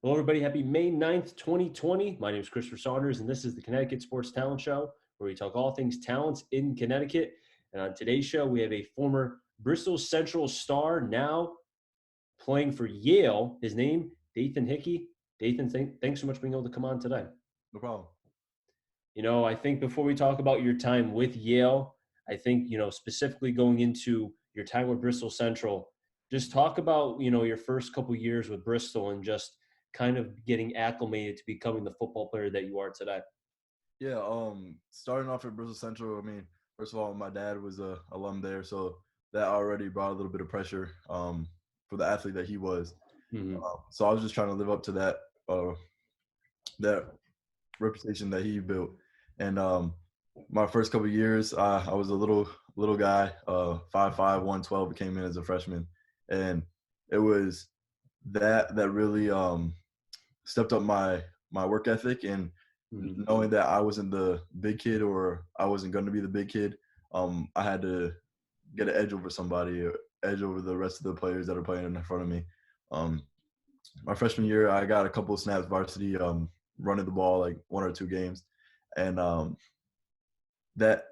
Hello, everybody. Happy May 9th, 2020. My name is Christopher Saunders, and this is the Connecticut Sports Talent Show, where we talk all things talents in Connecticut. And on today's show, we have a former Bristol Central star now playing for Yale. His name, Dathan Hickey. Dathan, thanks so much for being able to come on today. No problem. I think before we talk about your time with Yale, I think, specifically going into your time with Bristol Central, just talk about, your first couple years with Bristol and just kind of getting acclimated to becoming the football player that you are today. Yeah, starting off at Bristol Central, first of all, my dad was a alum there, so that already brought a little bit of pressure for the athlete that he was. Mm-hmm. So I was just trying to live up to that reputation that he built. And my first couple of years, I was a little guy, 5'5", 112, came in as a freshman, and it was that really stepped up my work ethic and Mm-hmm. knowing that I wasn't the big kid or I wasn't going to be the big kid. I had to get an edge over somebody, or edge over the rest of the players that are playing in front of me. Um, my freshman year, I got a couple of snaps varsity, running the ball like one or two games, and that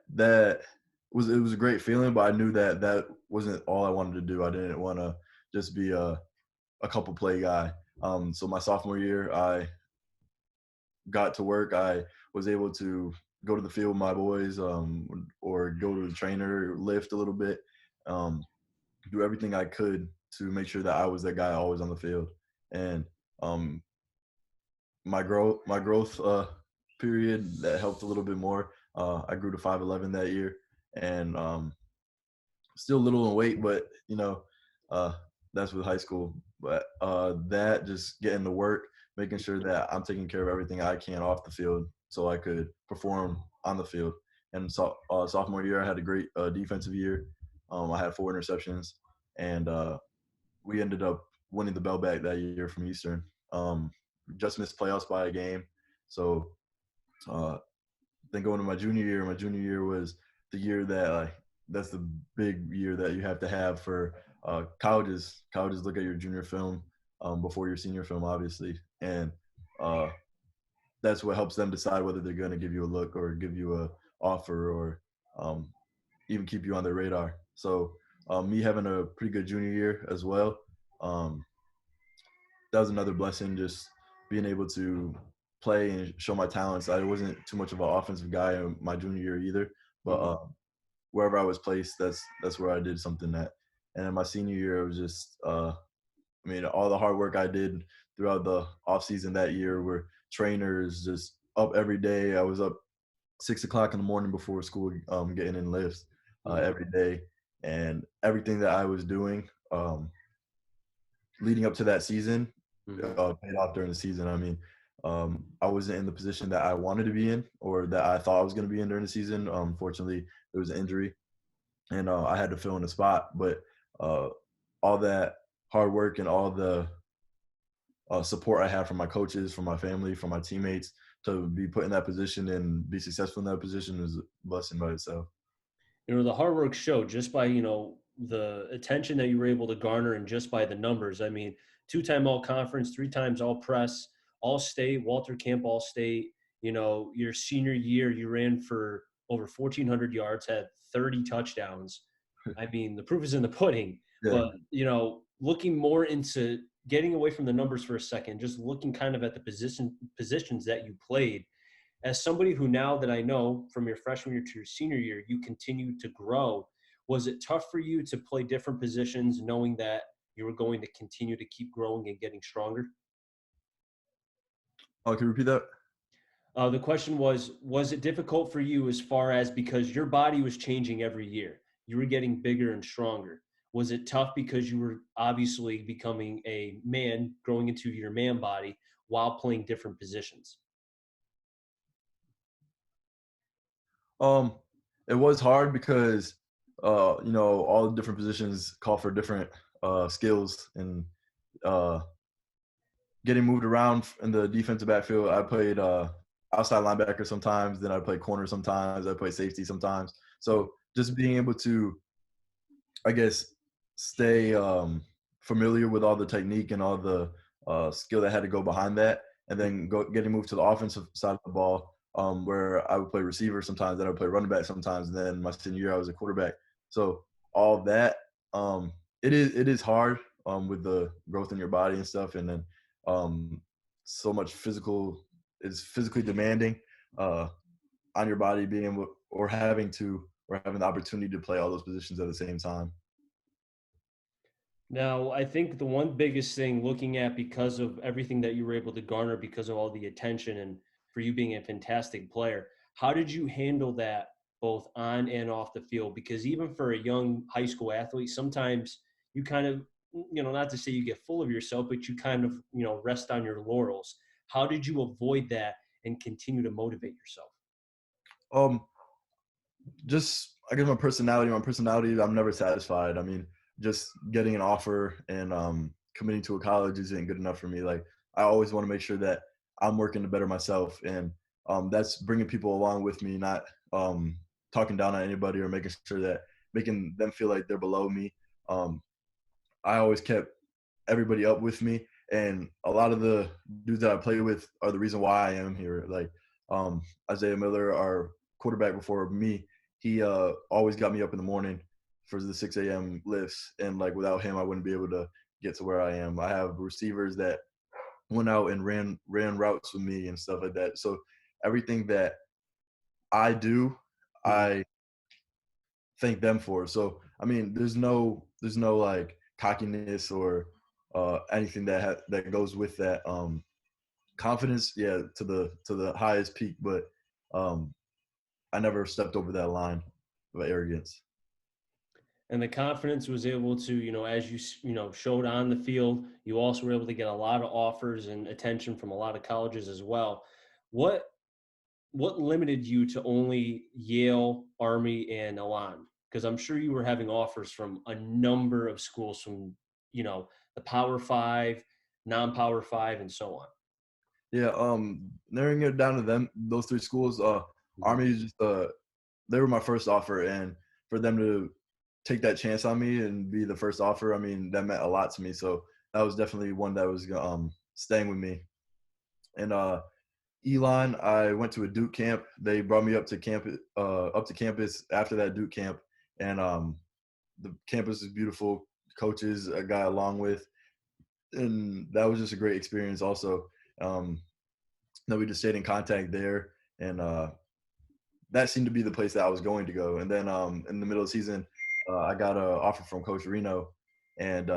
was a great feeling. But I knew that wasn't all I wanted to do. I didn't want to just be a couple play guy. So my sophomore year, I got to work. I was able to go to the field with my boys, or go to the trainer, lift a little bit, um, do everything I could to make sure that I was that guy always on the field. And um, my growth period that helped a little bit more. I grew to 5'11" that year, and still little in weight, but uh, that's with high school. But that just getting to work, making sure that I'm taking care of everything I can off the field, so I could perform on the field. And sophomore year, I had a great defensive year. I had 4 interceptions, and we ended up winning the bell back that year from Eastern. Just missed playoffs by a game. So uh, then going to my junior year was the year that that's the big year that you have to have for colleges. Colleges look at your junior film before your senior film, obviously, and uh, that's what helps them decide whether they're going to give you a look or give you a offer or um, even keep you on their radar. So me having a pretty good junior year as well, um, that was another blessing. Just being able to play and show my talents. I wasn't too much of an offensive guy in my junior year either, but Mm-hmm. wherever I was placed, that's where I did something that. And in my senior year, it was just, all the hard work I did throughout the off season that year were trainers just up every day. I was up 6 o'clock in the morning before school, getting in lifts Mm-hmm. every day, and everything that I was doing leading up to that season Mm-hmm. paid off during the season. I wasn't in the position that I wanted to be in or that I thought I was going to be in during the season. Fortunately, there was an injury, and I had to fill in a spot. But uh, all that hard work and all the support I had from my coaches, from my family, from my teammates to be put in that position and be successful in that position is a blessing by itself. The hard work showed just by, the attention that you were able to garner and just by the numbers. I mean, two-time all conference, 3 times all press, all state, Walter Camp all state. Your senior year, you ran for over 1,400 yards, had 30 touchdowns. I mean, the proof is in the pudding. Yeah. But, looking more into getting away from the numbers for a second, just looking kind of at the positions that you played, as somebody who, now that I know from your freshman year to your senior year, you continue to grow, was it tough for you to play different positions knowing that you were going to continue to keep growing and getting stronger? Oh, can you repeat that? The question was it difficult for you as far as because your body was changing every year? You were getting bigger and stronger. Was it tough because you were obviously becoming a man, growing into your man body while playing different positions? Um, it was hard because all the different positions call for different skills and uh getting moved around in the defensive backfield. I played outside linebacker sometimes, then I played corner sometimes, I played safety sometimes. So just being able to, I guess, stay familiar with all the technique and all the skill that had to go behind that, and then getting moved to the offensive side of the ball, where I would play receiver sometimes, then I would play running back sometimes, and then my senior year I was a quarterback. So all that, it is hard with the growth in your body and stuff, and then um, so much is physically demanding on your body, being able or having the opportunity to play all those positions at the same time. Now, I think the one biggest thing looking at because of everything that you were able to garner because of all the attention and for you being a fantastic player, how did you handle that both on and off the field? Because even for a young high school athlete, sometimes you kind of, not to say you get full of yourself, but you kind of, rest on your laurels. How did you avoid that and continue to motivate yourself? Um, just I guess my personality, I'm never satisfied. I mean, just getting an offer and committing to a college isn't good enough for me. Like, I always want to make sure that I'm working to better myself, and that's bringing people along with me, not talking down on anybody or making them feel like they're below me. Um, I always kept everybody up with me, and a lot of the dudes that I play with are the reason why I am here. Like Isaiah Miller, our quarterback before me, he always got me up in the morning for the 6 a.m. lifts, and like without him, I wouldn't be able to get to where I am. I have receivers that went out and ran routes with me and stuff like that. So everything that I do, Mhm. I thank them for. So I mean, there's no like cockiness or anything that goes with that. Confidence, yeah, to the highest peak, but um, I never stepped over that line of arrogance. And the confidence was able to, as showed on the field, you also were able to get a lot of offers and attention from a lot of colleges as well. What what limited you to only Yale, Army, and Elan? Because I'm sure you were having offers from a number of schools from, the Power Five, non-Power Five, and so on. Yeah, narrowing it down to those three schools, Mhm. Army is just they were my first offer, and for them to take that chance on me and be the first offer, I mean, that meant a lot to me. So that was definitely one that was staying with me. And Elon, I went to a Duke camp. They brought me up to campus after that Duke camp, and the campus is beautiful. Coaches I got along with, and that was just a great experience. Also, um, that we just stayed in contact there, and that seemed to be the place that I was going to go. And then in the middle of the season, I got an offer from Coach Reno, and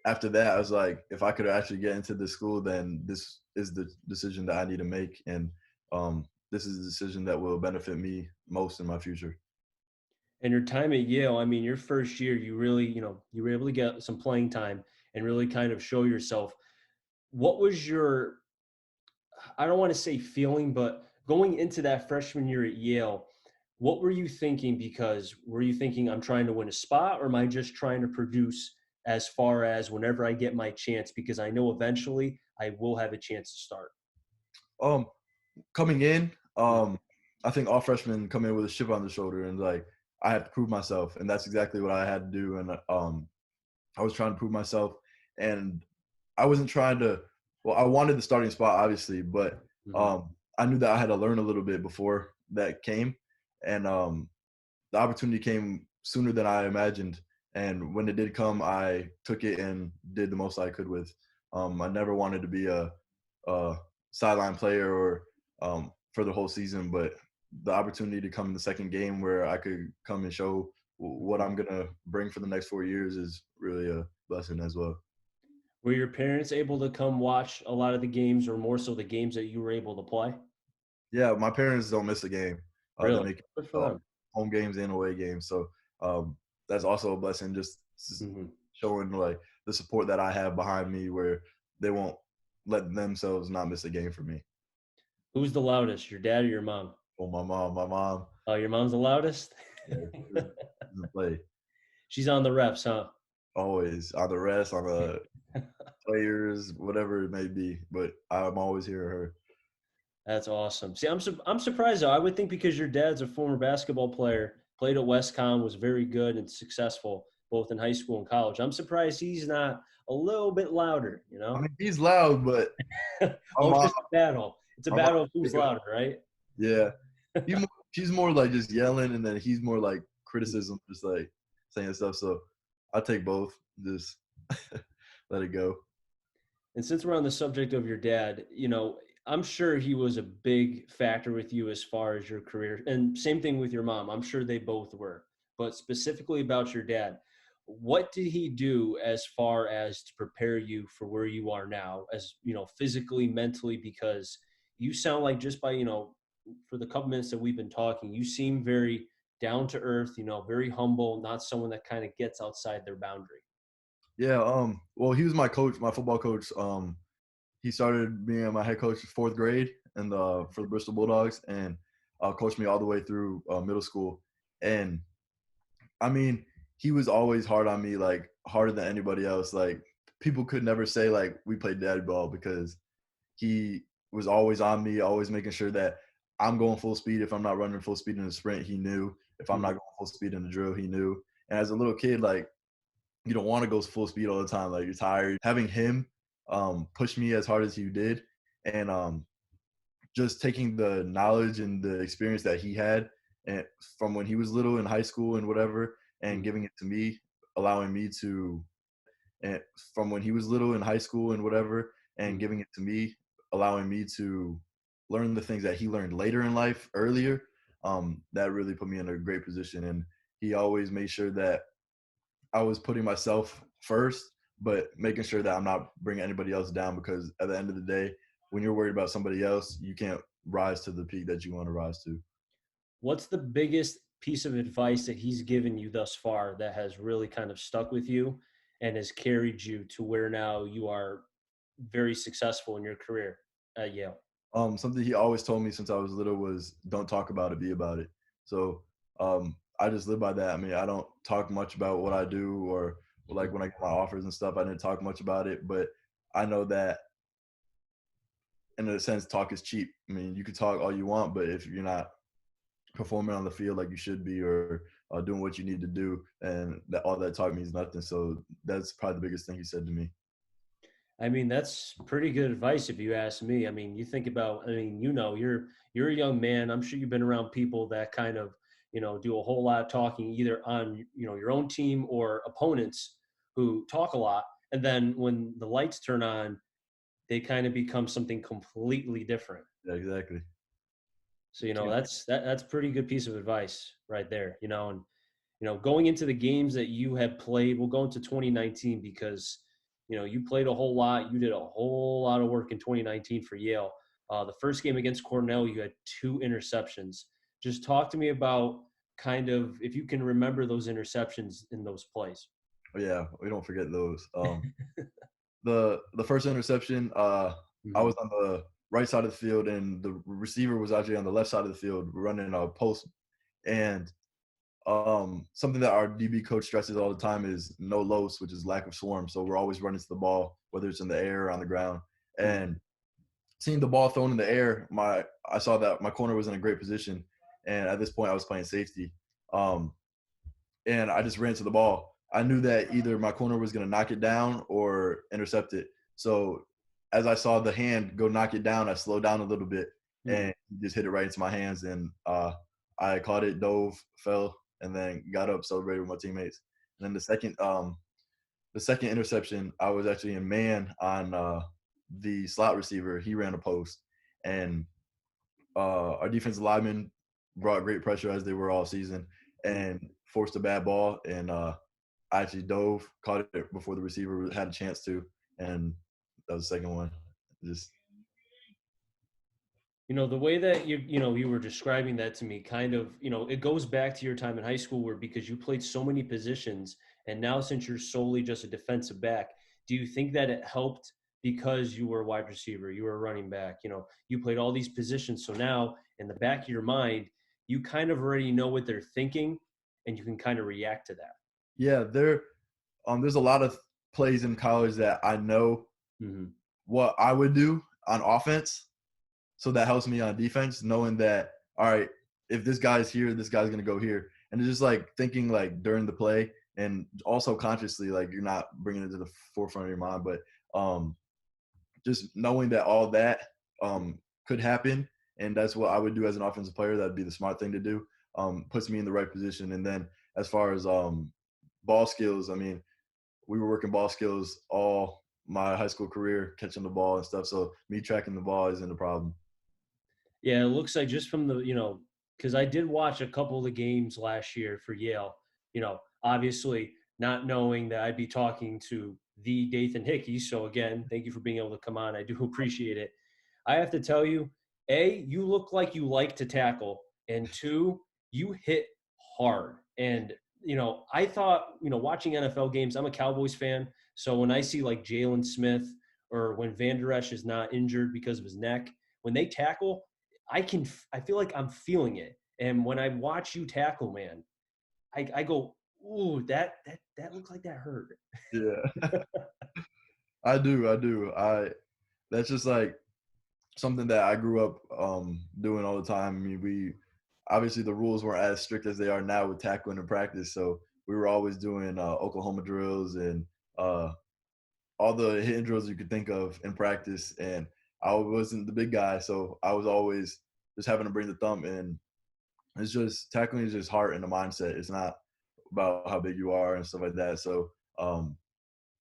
after that, I was like, if I could actually get into this school, then this is the decision that I need to make, and this is the decision that will benefit me most in my future. And your time at Yale, I mean, your first year, you really, you were able to get some playing time and really kind of show yourself. What was your, I don't want to say feeling, but going into that freshman year at Yale, what were you thinking? Because were you thinking, I'm trying to win a spot, or am I just trying to produce as far as whenever I get my chance? Because I know eventually I will have a chance to start. Um, Coming in, Mhm. I think all freshmen come in with a chip on their shoulder, and like I have to prove myself, and that's exactly what I had to do. And I was trying to prove myself, and I wasn't trying to. Well, I wanted the starting spot, obviously, but Mhm. I knew that I had to learn a little bit before that came, and the opportunity came sooner than I imagined. And when it did come, I took it and did the most I could with. I never wanted to be a sideline player or for the whole season, but the opportunity to come in the second game where I could come and show what I'm gonna bring for the next 4 years is really a blessing as well. Were your parents able to come watch a lot of the games, or more so the games that you were able to play? Yeah, my parents don't miss a game. They Really? make Good for uh, them. home games and away games, so that's also a blessing. Just Mhm. showing like the support that I have behind me, where they won't let themselves not miss a game for me. Who's the loudest, your dad or your mom? Oh, my mom, Oh, your mom's the loudest? yeah, she doesn't play. She's on the refs, huh? Always on the rest, on the players, whatever it may be. But I'm always hearing her. That's awesome. See, I'm surprised though. I would think because your dad's a former basketball player, played at Westcom, was very good and successful. both in high school and college. I'm surprised he's not a little bit louder, I mean, he's loud, but my Oh, it's mom, just a battle. It's a my mom, battle of who's louder, right? yeah, she's more like just yelling, and then he's more like criticism, just like saying stuff. So I take both, just let it go. And since we're on the subject of your dad, I'm sure he was a big factor with you as far as your career. And same thing with your mom. I'm sure they both were. But specifically about your dad, what did he do as far as to prepare you for where you are now, as physically, mentally? Because you sound like, just by, for the couple minutes that we've been talking, you seem very down to earth, very humble, not someone that kind of gets outside their boundary. Yeah. Well, he was my coach, my football coach. He started being my head coach fourth grade and for the Bristol Bulldogs, and coached me all the way through middle school. And I mean, he was always hard on me, like harder than anybody else. Like people could never say like we played daddy ball because he was always on me, always making sure that I'm going full speed. If I'm not running full speed in the sprint, he knew. If I'm not Mhm. going full speed in the drill, he knew. And as a little kid, like you don't want to go full speed all the time. Like you're tired. Having him push me as hard as he did, and just taking the knowledge and the experience that he had and from when he was little in high school and whatever, and Mhm. giving it to me, allowing me to, and from when he was little in high school and whatever, and Mhm. giving it to me, allowing me to learn the things that he learned later in life earlier. That really put me in a great position. And he always made sure that I was putting myself first, but making sure that I'm not bringing anybody else down, because at the end of the day, when you're worried about somebody else, you can't rise to the peak that you want to rise to. What's the biggest piece of advice that he's given you thus far that has really kind of stuck with you and has carried you to where now you are very successful in your career at Yale? Something he always told me since I was little was don't talk about it, be about it. So I just live by that. I mean, I don't talk much about what I do, or like Mhm. when I get my offers and stuff, I didn't talk much about it, but I know that in a sense, talk is cheap. I mean, you can talk all you want, but if you're not performing on the field like you should be, or doing what you need to do, and that all that talk means nothing. So that's probably the biggest thing he said to me. I mean, that's pretty good advice if you ask me. I mean, you think about, I mean, you're a young man. I'm sure you've been around people that kind of, do a whole lot of talking either on, your own team or opponents who talk a lot. And then when the lights turn on, they kind of become something completely different. Yeah, exactly. So, Can't. that's pretty good piece of advice right there, and going into the games that you have played, we'll go into 2019 because, you played a whole lot. You did a whole lot of work in 2019 for Yale. The first game against Cornell, you had 2 interceptions. Just talk to me about kind of if you can remember those interceptions in those plays. Oh, yeah, we don't forget those. The first interception, I was Mhm. on the right side of the field, and the receiver was actually on the left side of the field running a post. And something that our DB coach stresses all the time is no los, which is lack of swarm. So we're always running to the ball, whether it's in the air or on the ground. Mhm. And seeing the ball thrown in the air, I saw that my corner was in a great position, and at this point I was playing safety. Um, and I just ran to the ball. I knew that either my corner was going to knock it down or intercept it. So as I saw the hand go knock it down, I slowed down a little bit Mhm. and just hit it right into my hands. And I caught it, dove, fell, and then got up, celebrated with my teammates. And then the second interception, I was actually in man on the slot receiver. He ran a post, and our defensive lineman brought great pressure as they were all season, Mhm. and forced a bad ball. And I actually dove, caught it before the receiver had a chance to, and that was the second one. Just The way that you were describing that to me, kind of, it goes back to your time in high school where, because you played so many positions, and now since you're solely just a defensive back, do you think that it helped because you were a wide receiver, you were a running back, you played all these positions, so now in the back of your mind, you kind of already know what they're thinking, and you can kind of react to that. yeah, there's a lot of plays in college that I know Hmm. what I would do on offense, so that helps me on defense, knowing that all right, if this guy's here, this guy's gonna go here, and it's just like thinking like during the play and also consciously, like you're not bringing it to the forefront of your mind, but um, just knowing that all that could happen, and that's what I would do as an offensive player. That'd be the smart thing to do. Puts me in the right position. And then as far as ball skills, I mean, we were working ball skills all my high school career, catching the ball and stuff. So me tracking the ball isn't a problem. Yeah, it looks like just from the, because I did watch a couple of the games last year for Yale, obviously not knowing that I'd be talking to the Dathan Hickey. So again, thank you for being able to come on. I do appreciate it. I have to tell you, A, you look like you like to tackle, and two, you hit hard. And, I thought, watching NFL games, I'm a Cowboys fan. So when I see like Jalen Smith or when Van Der Esch is not injured because of his neck, when they tackle, I feel like I'm feeling it. And when I watch you tackle, man, I go, ooh, that looks like that hurt. Yeah, I do. That's just like something that I grew up doing all the time. I mean, we obviously the rules weren't as strict as they are now with tackling in practice, so we were always doing Oklahoma drills and uh, all the hitting drills you could think of in practice. And I wasn't the big guy, so I was always just having to bring the thumb. And it's just tackling is just heart and the mindset. It's not about how big you are and stuff like that. So um,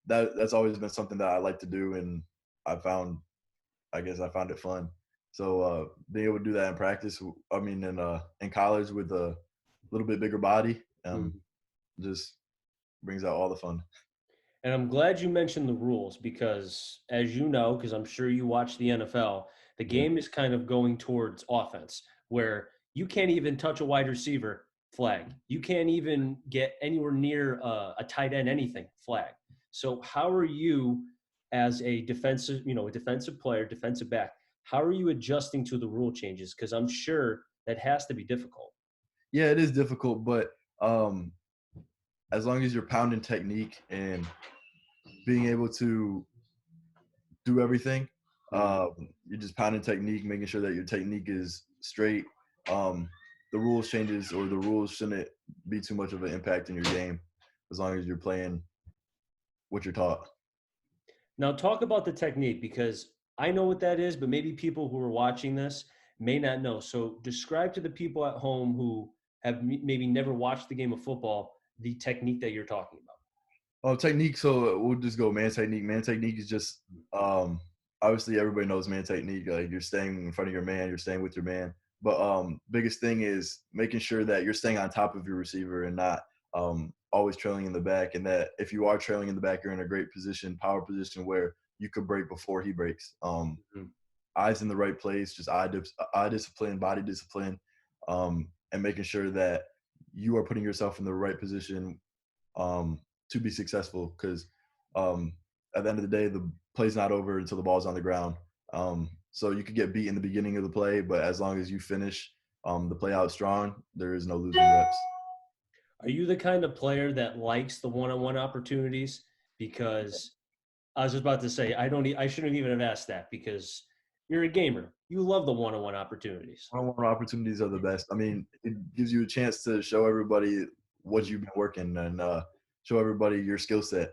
that's always been something that I like to do, and I found I guess I found it fun. So being able to do that in practice, I mean, in college with a little bit bigger body, Mm. just brings out all the fun. And I'm glad you mentioned the rules because, as you know, because I'm sure you watch the NFL, the Yeah. game is kind of going towards offense where you can't even touch a wide receiver, flag. You can't even get anywhere near a tight end, anything, flag. So, how are you, as a defensive, a defensive player, defensive back, how are you adjusting to the rule changes? Because I'm sure that has to be difficult. Yeah, it is difficult, but um, as long as you're pounding technique and being able to do everything, Mhm. you're just pounding technique, making sure that your technique is straight. Um, the rules changes or the rules shouldn't be too much of an impact in your game as long as you're playing what you're taught. Now, talk about the technique because I know what that is, but maybe people who are watching this may not know. So, describe to the people at home who have maybe never watched the game of football the technique that you're talking about. Oh, technique. So we'll just go man technique. Man technique is just obviously everybody knows man technique. Like you're staying in front of your man, you're staying with your man. But biggest thing is making sure that you're staying on top of your receiver and not always trailing in the back. And that if you are trailing in the back, you're in a great position, power position where you could break before he breaks. Mhm. Eyes in the right place, just eye discipline, body discipline, and making sure that you are putting yourself in the right position um, to be successful. Because um, at the end of the day, the play's not over until the ball's on the ground. So you could get beat in the beginning of the play, but as long as you finish the play out strong, there is no losing reps. Are you the kind of player that likes the one-on-one opportunities? Because I was just about to say I shouldn't even have asked that because you're a gamer. You love the one-on-one opportunities. One-on-one opportunities are the best. I mean, it gives you a chance to show everybody what you've been working and show everybody your skill set.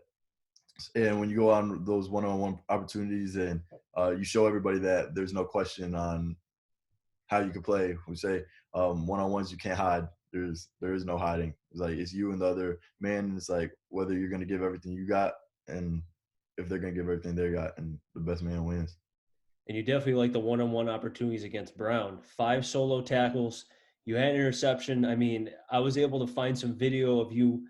And when you go on those one-on-one opportunities and you show everybody that there's no question on how you can play. We say one-on-ones you can't hide. There is no hiding. It's like it's you and the other man. And it's like whether you're gonna give everything you got and if they're gonna give everything they got, and the best man wins. And you definitely like the one-on-one opportunities against Brown. 5 solo tackles. You had an interception. I mean, I was able to find some video of you,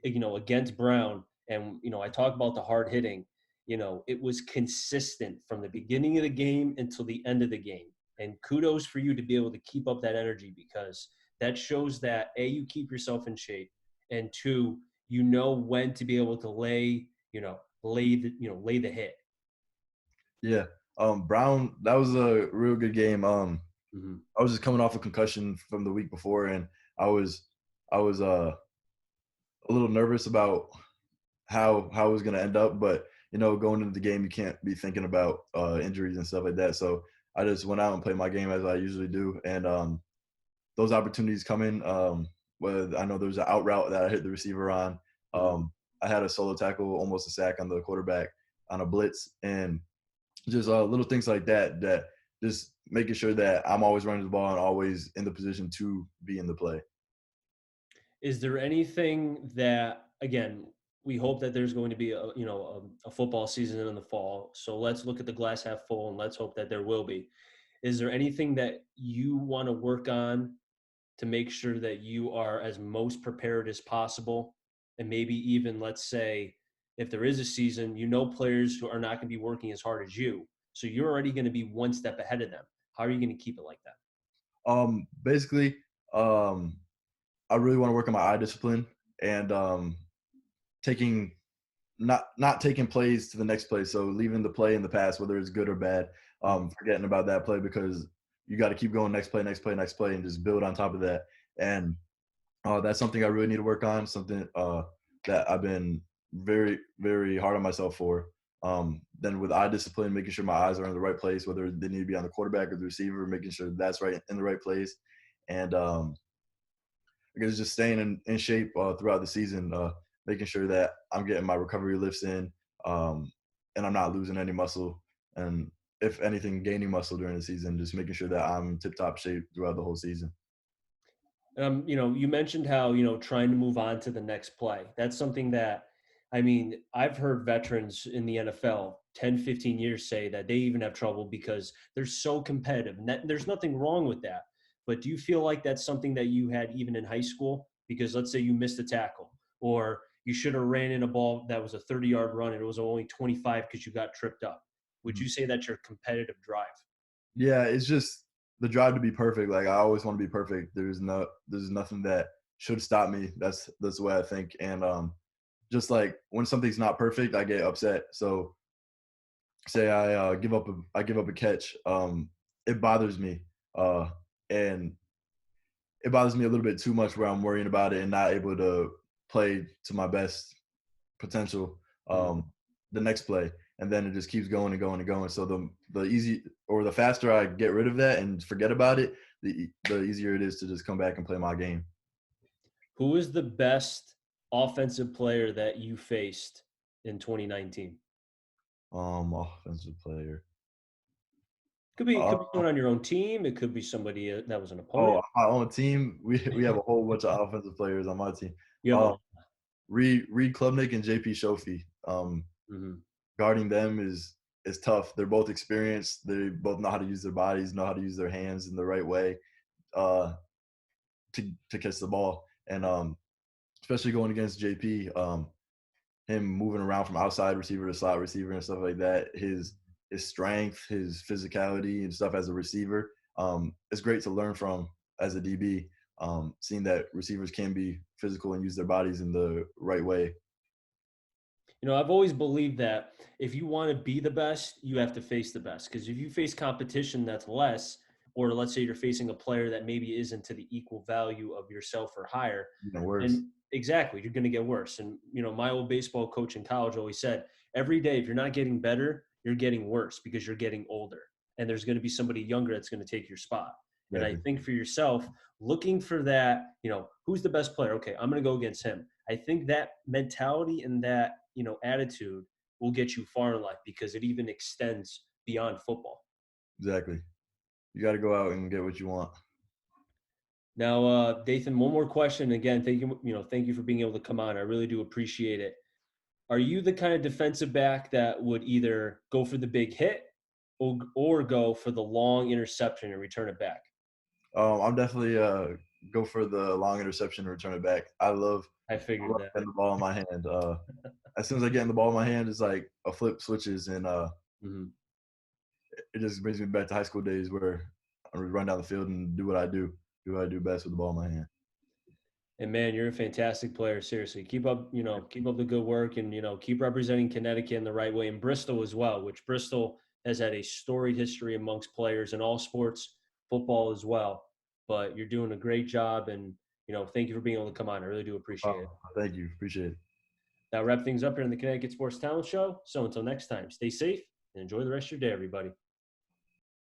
against Brown. And, I talk about the hard hitting. It was consistent from the beginning of the game until the end of the game. And kudos for you to be able to keep up that energy because that shows that A, you keep yourself in shape, and two, you know when to be able to lay the hit. Yeah. Brown, that was a real good game. Mhm. I was just coming off a concussion from the week before, and I was I was a little nervous about how it was going to end up. But going into the game, you can't be thinking about injuries and stuff like that. So I just went out and played my game as I usually do, and those opportunities come in. Whether I know there's an out route that I hit the receiver on, Mhm. I had a solo tackle, almost a sack on the quarterback on a blitz, and just little things like that. That just making sure that I'm always running the ball and always in the position to be in the play. Is there anything that, again, we hope that there's going to be a football season in the fall. So let's look at the glass half full and let's hope that there will be. Is there anything that you want to work on to make sure that you are as most prepared as possible? And maybe even, let's say, if there is a season, players who are not going to be working as hard as you. So you're already going to be one step ahead of them. How are you going to keep it like that? Basically, um, I really want to work on my eye discipline and taking not taking plays to the next play. So leaving the play in the past, whether it's good or bad, Mhm. forgetting about that play because you got to keep going next play, next play, next play, and just build on top of that. And that's something I really need to work on. Something that I've been very, very hard on myself for. Then with eye discipline, making sure my eyes are in the right place, whether they need to be on the quarterback or the receiver, making sure that's right in the right place. And I guess just staying in shape throughout the season, making sure that I'm getting my recovery lifts in, um, and I'm not losing any muscle, and if anything, gaining muscle during the season. Just making sure that I'm tip top shape throughout the whole season. You mentioned how, trying to move on to the next play. That's something that, I've heard veterans in the NFL 10, 15 years say that they even have trouble because they're so competitive. And there's nothing wrong with that. But do you feel like that's something that you had even in high school? Because let's say you missed a tackle or you should have ran in a ball that was a 30-yard run and it was only 25 because you got tripped up. Would Mhm. you say that's your competitive drive? Yeah, it's just the drive to be perfect. Like I always want to be perfect. There's nothing that should stop me. That's the way I think. And just like when something's not perfect, I get upset. So say I give up a catch, it bothers me, and it bothers me a little bit too much where I'm worrying about it and not able to play to my best potential Mm. the next play, and then it just keeps going and going and going. So the easy or the faster I get rid of that and forget about it, the easier it is to just come back and play my game. Who is the best offensive player that you faced in 2019? Offensive player. Could be Uh, someone on your own team. It could be somebody that was an oh, opponent. my own team, we have a whole bunch of offensive players on my team. You have a Um, lot. Reed Klubnik and JP Shofi. Mhm. Guarding them is tough. They're both experienced. They both know how to use their bodies, know how to use their hands in the right way uh, to catch the ball. And especially going against JP, him moving around from outside receiver to slot receiver and stuff like that. His strength, his physicality and stuff as a receiver. It's great to learn from as a DB. Seeing that receivers can be physical and use their bodies in the right way. I've always believed that if you want to be the best, you have to face the best. Because if you face competition that's less, or let's say you're facing a player that maybe isn't to the equal value of yourself or higher, Even worse. then exactly, you're going to get worse. And, my old baseball coach in college always said, every day, if you're not getting better, you're getting worse because you're getting older. And there's going to be somebody younger that's going to take your spot. And I Exactly. think for yourself, looking for that, who's the best player? Okay, I'm going to go against him. I think that mentality and that, attitude will get you far in life because it even extends beyond football. Exactly. You got to go out and get what you want. Now, Dathan, one more question. Again, thank you for being able to come on. I really do appreciate it. Are you the kind of defensive back that would either go for the big hit or go for the long interception and return it back? I'm definitely go for the long interception and return it back. I I figured love that. getting the ball in my hand. As soon as I get in the ball in my hand, it's like a flip switches, and Mhm. it just brings me back to high school days where I would run down the field and do what I do best with the ball in my hand. And man, you're a fantastic player. Seriously, keep up the good work, and keep representing Connecticut in the right way, and Bristol as well. Which Bristol has had a storied history amongst players in all sports, football as well. But you're doing a great job, and thank you for being able to come on. I really do appreciate it. Thank you, appreciate it. Now, wrap things up here in the Connecticut Sports Talent Show. So until next time, stay safe and enjoy the rest of your day, everybody.